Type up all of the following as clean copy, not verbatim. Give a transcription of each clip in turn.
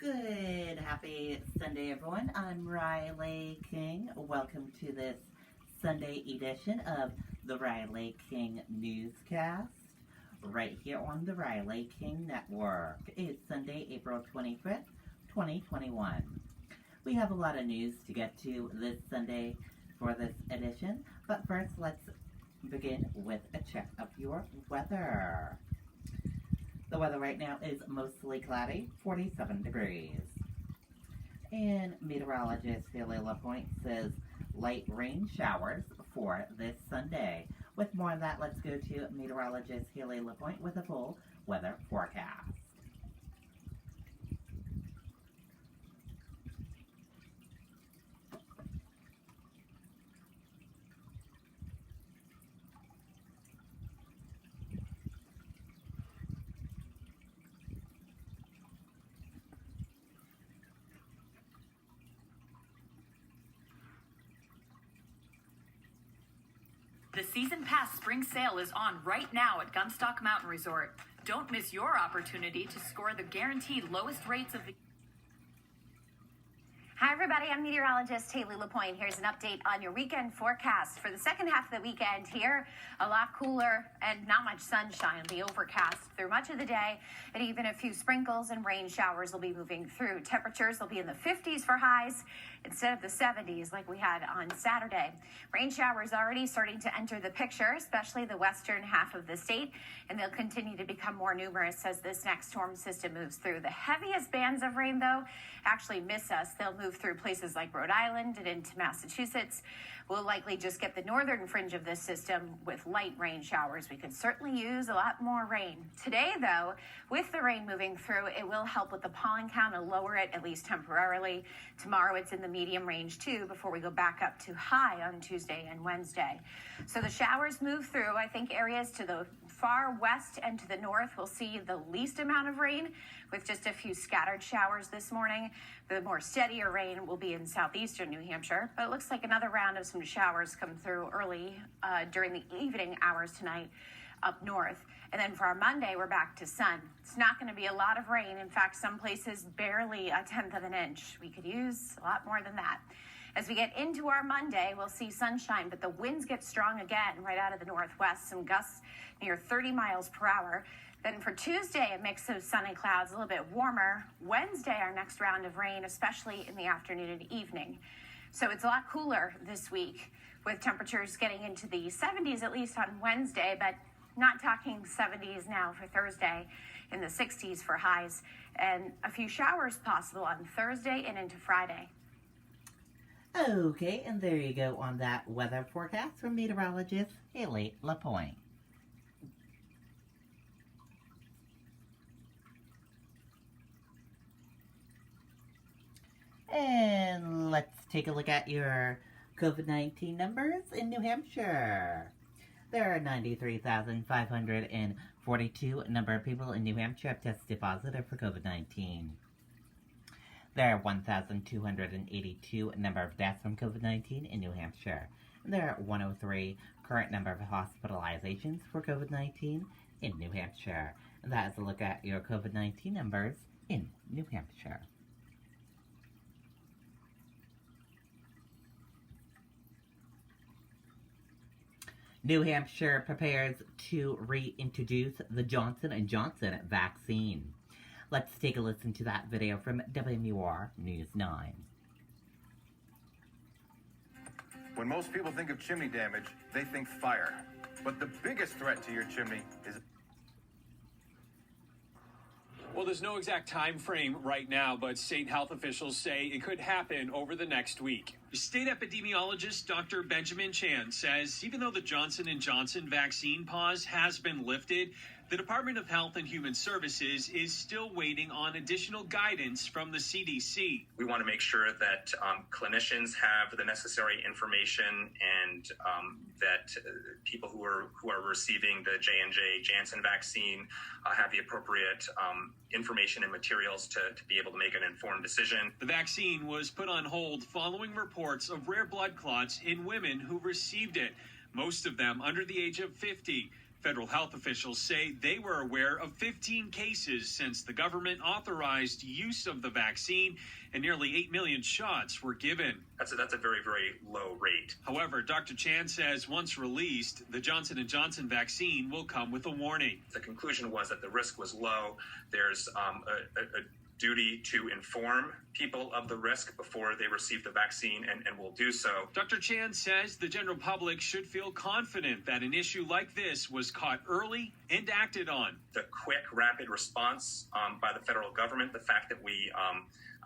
Good, happy Sunday, everyone. I'm Riley King. Welcome to this Sunday edition of the Riley King Newscast, right here on the Riley King Network. It's Sunday, April 25th, 2021. We have a lot of news to get to this Sunday for this edition, but first let's begin with a check of your weather. The weather right now is mostly cloudy, 47 degrees. And meteorologist Haley LaPointe says light rain showers for this Sunday. With more of that, let's go to meteorologist Haley LaPointe with a full weather forecast. The Season Pass Spring Sale is on right now at Gunstock Mountain Resort. Don't miss your opportunity to score the guaranteed lowest rates of the... Hi, everybody. I'm meteorologist Haley LaPointe. Here's an update on your weekend forecast. For the second half of the weekend here, a lot cooler and not much sunshine. It'll be overcast through much of the day, and even a few sprinkles and rain showers will be moving through. Temperatures will be in the 50s for highs instead of the 70s like we had on Saturday. Rain showers already starting to enter the picture, especially the western half of the state, and they'll continue to become more numerous as this next storm system moves through. The heaviest bands of rain, though, actually miss us. They'll move through places like Rhode Island and into Massachusetts. We'll likely just get the northern fringe of this system with light rain showers. We could certainly use a lot more rain. Today, though, with the rain moving through, it will help with the pollen count and lower it, at least temporarily. Tomorrow, it's in the medium range, too, before we go back up to high on Tuesday and Wednesday. So the showers move through. I think areas to the far west and to the north will see the least amount of rain, with just a few scattered showers this morning. The more steadier rain will be in southeastern New Hampshire, but it looks like another round of some showers come through early during the evening hours tonight up north. And then for our Monday, we're back to sun. It's not going to be a lot of rain. In fact, some places barely a tenth of an inch. We could use a lot more than that. As we get into our Monday, we'll see sunshine, but the winds get strong again right out of the northwest. Some gusts near 30 miles per hour. Then for Tuesday, a mix of sun and clouds, a little bit warmer. Wednesday, our next round of rain, especially in the afternoon and evening. So it's a lot cooler this week, with temperatures getting into the 70s, at least on Wednesday, but not talking 70s now for Thursday, in the 60s for highs, and a few showers possible on Thursday and into Friday. Okay, and there you go on that weather forecast from meteorologist Haley LaPointe. And let's take a look at your COVID-19 numbers in New Hampshire. There are 93,542 number of people in New Hampshire have tested positive for COVID-19. There are 1,282 number of deaths from COVID-19 in New Hampshire. And there are 103 current number of hospitalizations for COVID-19 in New Hampshire. And that is a look at your COVID-19 numbers in New Hampshire. New Hampshire prepares to reintroduce the Johnson & Johnson vaccine. Let's take a listen to that video from WMUR News 9. When most people think of chimney damage, they think fire. But the biggest threat to your chimney is... Well, there's no exact time frame right now, but state health officials say it could happen over the next week. State epidemiologist Dr. Benjamin Chan says even though the Johnson & Johnson vaccine pause has been lifted, the Department of Health and Human Services is still waiting on additional guidance from the CDC. We want to make sure that clinicians have the necessary information and that people who are receiving the J&J Janssen vaccine have the appropriate information and materials to be able to make an informed decision. The vaccine was put on hold following reports of rare blood clots in women who received it, most of them under the age of 50. Federal health officials say they were aware of 15 cases since the government authorized use of the vaccine, and nearly 8 million shots were given. That's a very, very low rate. However, Dr. Chan says once released, the Johnson & Johnson vaccine will come with a warning. The conclusion was that the risk was low. There's a duty to inform people of the risk before they receive the vaccine, and will do so. Dr. Chan says the general public should feel confident that an issue like this was caught early and acted on. The quick, rapid response by the federal government, the fact that we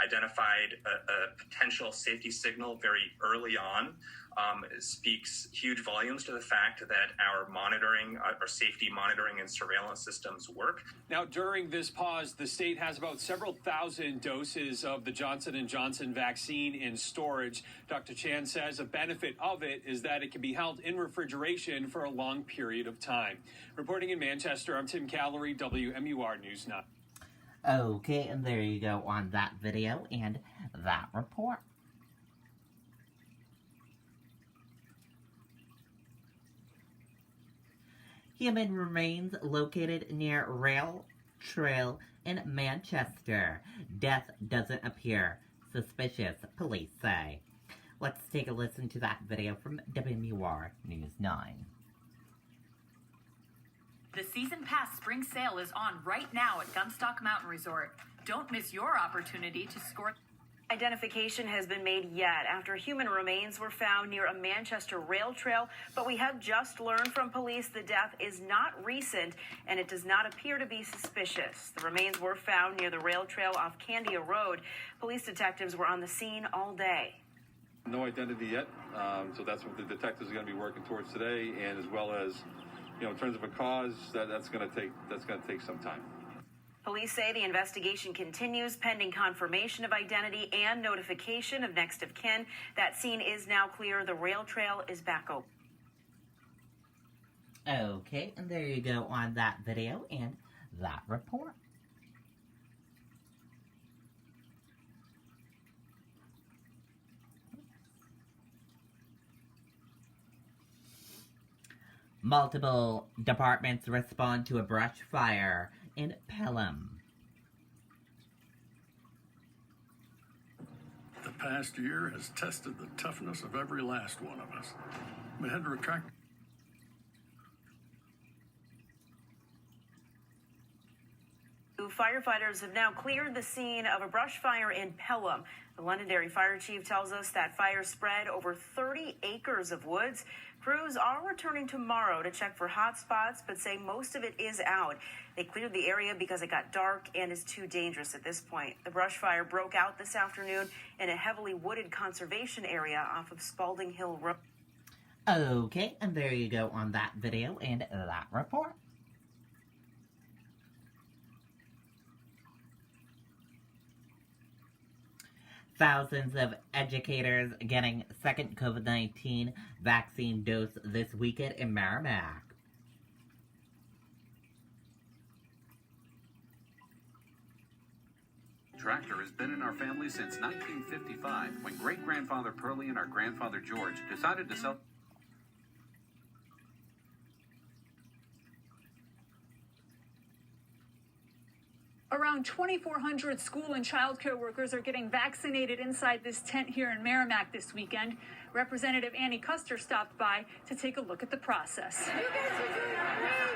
identified a potential safety signal very early on, speaks huge volumes to the fact that our monitoring, our safety monitoring and surveillance systems work. Now, during this pause, the state has about several thousand doses of the Johnson & Johnson vaccine in storage. Dr. Chan says a benefit of it is that it can be held in refrigeration for a long period of time. Reporting in Manchester, I'm Tim Callery, WMUR News 9. Okay, and there you go on that video and that report. Human remains located near rail trail in Manchester. Death doesn't appear suspicious, police say. Let's take a listen to that video from WMUR News 9. The season pass spring sale is on right now at Gunstock Mountain Resort. Don't miss your opportunity to score. Identification has been made yet after human remains were found near a Manchester rail trail, but we have just learned from police the death is not recent and it does not appear to be suspicious. The remains were found near the rail trail off Candia Road. Police detectives were on the scene all day. No identity yet, so that's what the detectives are going to be working towards today, and as well as, in terms of a cause, that's going to take some time. Police say the investigation continues pending confirmation of identity and notification of next of kin. That scene is now clear. The rail trail is back open. Okay, and there you go on that video and that report. Multiple departments respond to a brush fire in Pelham. The past year has tested the toughness of every last one of us. We had to retract. Firefighters have now cleared the scene of a brush fire in Pelham. The Londonderry Fire Chief tells us that fire spread over 30 acres of woods. Crews are returning tomorrow to check for hot spots, but say most of it is out. They cleared the area because it got dark and is too dangerous at this point. The brush fire broke out this afternoon in a heavily wooded conservation area off of Spalding Hill Road. Okay, and there you go on that video and that report. Thousands of educators getting second COVID-19 vaccine dose this weekend in Merrimack. Tractor has been in our family since 1955, when great-grandfather Pearlie and our grandfather George decided to sell. Around 2,400 school and child care workers are getting vaccinated inside this tent here in Merrimack this weekend. Representative Annie Custer stopped by to take a look at the process. You guys are doing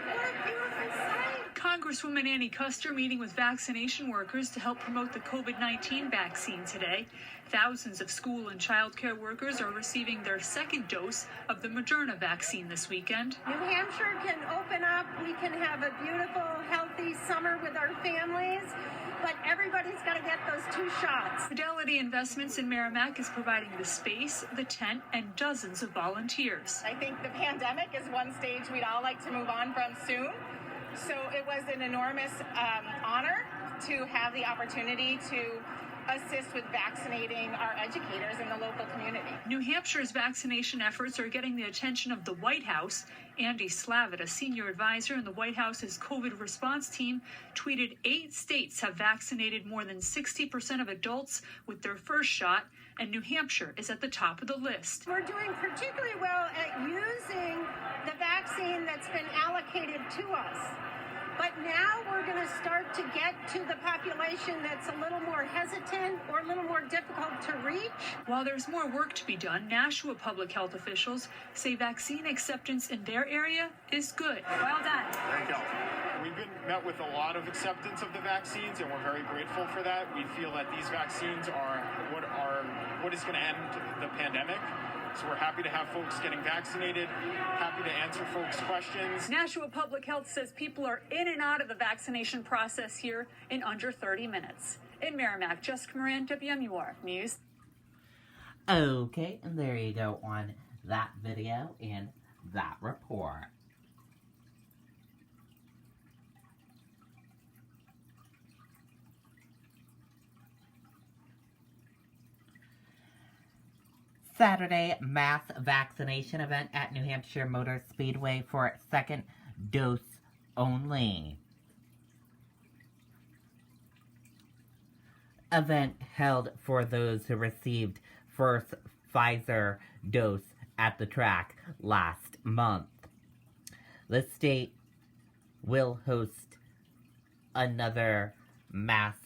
great work. Beautiful sight. Congresswoman Annie Custer meeting with vaccination workers to help promote the COVID-19 vaccine today. Thousands of school and child care workers are receiving their second dose of the Moderna vaccine this weekend. New Hampshire can open up. We can have a beautiful, healthy summer with our families, but everybody's got to get those 2 shots. Fidelity Investments in Merrimack is providing the space, the tent, and dozens of volunteers. I think the pandemic is one stage we'd all like to move on from soon. So it was an enormous honor to have the opportunity to assist with vaccinating our educators in the local community. New Hampshire's vaccination efforts are getting the attention of the White House. Andy Slavitt, a senior advisor in the White House's COVID response team, tweeted 8 states have vaccinated more than 60% of adults with their first shot, and New Hampshire is at the top of the list. We're doing particularly well at using the vaccine vaccine that's been allocated to us. But now we're going to start to get to the population that's a little more hesitant or a little more difficult to reach. While there's more work to be done, Nashua public health officials say vaccine acceptance in their area is good. Well done. Thank you. We've been met with a lot of acceptance of the vaccines, and we're very grateful for that. We feel that these vaccines are what is going to end the pandemic. So we're happy to have folks getting vaccinated, happy to answer folks' questions. Nashua Public Health says people are in and out of the vaccination process here in under 30 minutes. In Merrimack, Jessica Moran, WMUR News. Okay, and there you go on that video and that report. Saturday mass vaccination event at New Hampshire Motor Speedway for second dose only. Event held for those who received first Pfizer dose at the track last month. The state will host another mass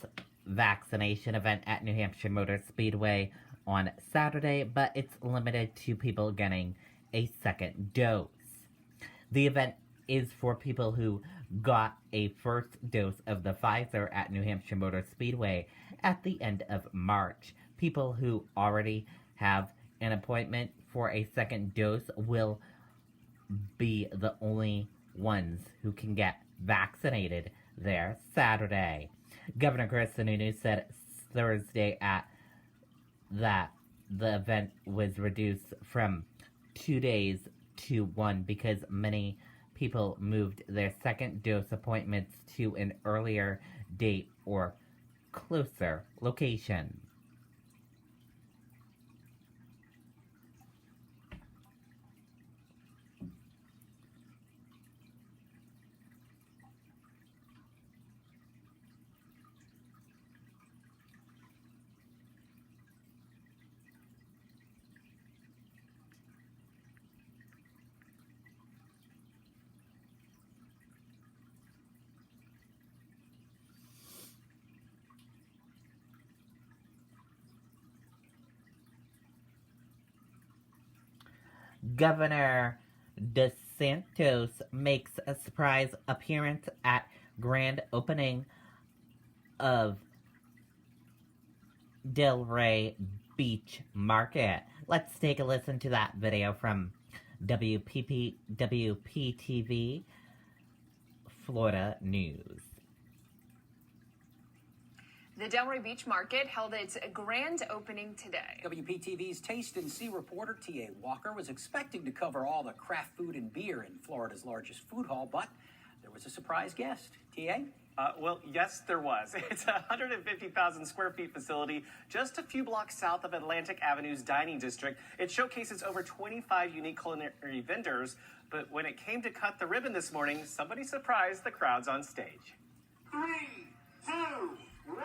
vaccination event at New Hampshire Motor Speedway on Saturday, but it's limited to people getting a second dose. The event is for people who got a first dose of the Pfizer at New Hampshire Motor Speedway at the end of March. People who already have an appointment for a second dose will be the only ones who can get vaccinated there Saturday. Governor Chris Sununu said Thursday that the event was reduced from 2 days to 1 because many people moved their second dose appointments to an earlier date or closer location. Governor DeSantis makes a surprise appearance at grand opening of Delray Beach Market. Let's take a listen to that video from WPTV Florida News. The Delray Beach Market held its grand opening today. WPTV's Taste and See reporter T.A. Walker was expecting to cover all the craft food and beer in Florida's largest food hall, but there was a surprise guest. T.A.? Well, yes, there was. It's a 150,000 square feet facility just a few blocks south of Atlantic Avenue's dining district. It showcases over 25 unique culinary vendors, but when it came to cut the ribbon this morning, somebody surprised the crowds on stage. 3, 2, 1.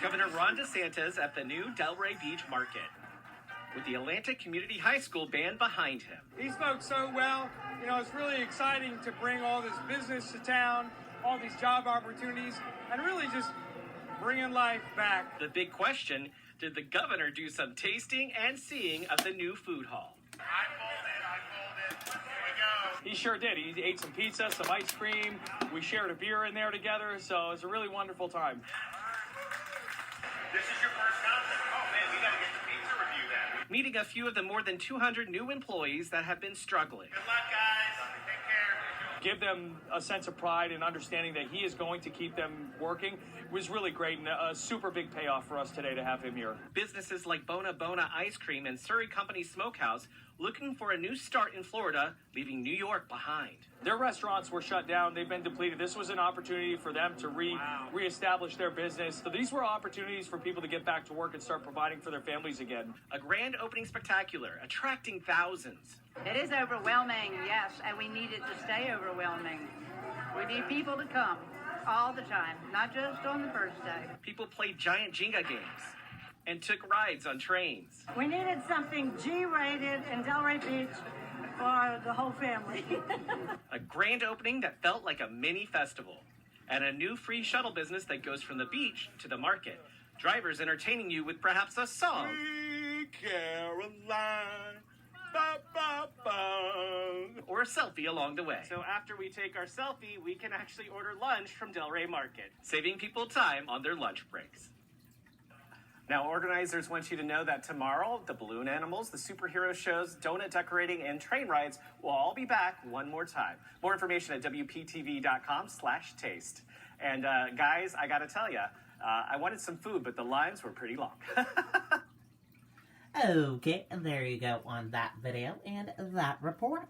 Governor Ron DeSantis at the new Delray Beach Market, with the Atlantic Community High School band behind him. He spoke so well. You know, it's really exciting to bring all this business to town, all these job opportunities, and really just bringing life back. The big question, did the governor do some tasting and seeing of the new food hall? I pulled it. Here we go. He sure did. He ate some pizza, some ice cream. We shared a beer in there together, so it was a really wonderful time. This is your first concept. Oh, man, we got to get the pizza review then. Meeting a few of the more than 200 new employees that have been struggling. Good luck, guys. Take care. Give them a sense of pride and understanding that he is going to keep them working was really great, and a super big payoff for us today to have him here. Businesses like Bona Bona Ice Cream and Surrey Company Smokehouse looking for a new start in Florida, leaving New York behind. Their restaurants were shut down. They've been depleted. This was an opportunity for them to reestablish their business. So these were opportunities for people to get back to work and start providing for their families again. A grand opening spectacular, attracting thousands. It is overwhelming, yes, and we need it to stay overwhelming. We need people to come all the time, not just on the first day. People played giant Jenga games and took rides on trains. We needed something G-rated in Delray Beach for the whole family. A grand opening that felt like a mini festival. And a new free shuttle business that goes from the beach to the market. Drivers entertaining you with perhaps a song. Sweet Caroline, ba, ba, ba. Or a selfie along the way. So after we take our selfie, we can actually order lunch from Delray Market. Saving people time on their lunch breaks. Now, organizers want you to know that tomorrow, the balloon animals, the superhero shows, donut decorating, and train rides will all be back one more time. More information at WPTV.com/taste. And guys, I gotta tell you, I wanted some food, but the lines were pretty long. Okay, there you go on that video and that report.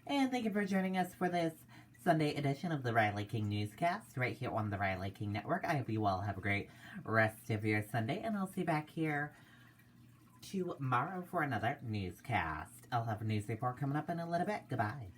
And thank you for joining us for this Sunday edition of the Riley King Newscast right here on the Riley King Network. I hope you all have a great rest of your Sunday, and I'll see you back here tomorrow for another newscast. I'll have a news report coming up in a little bit. Goodbye.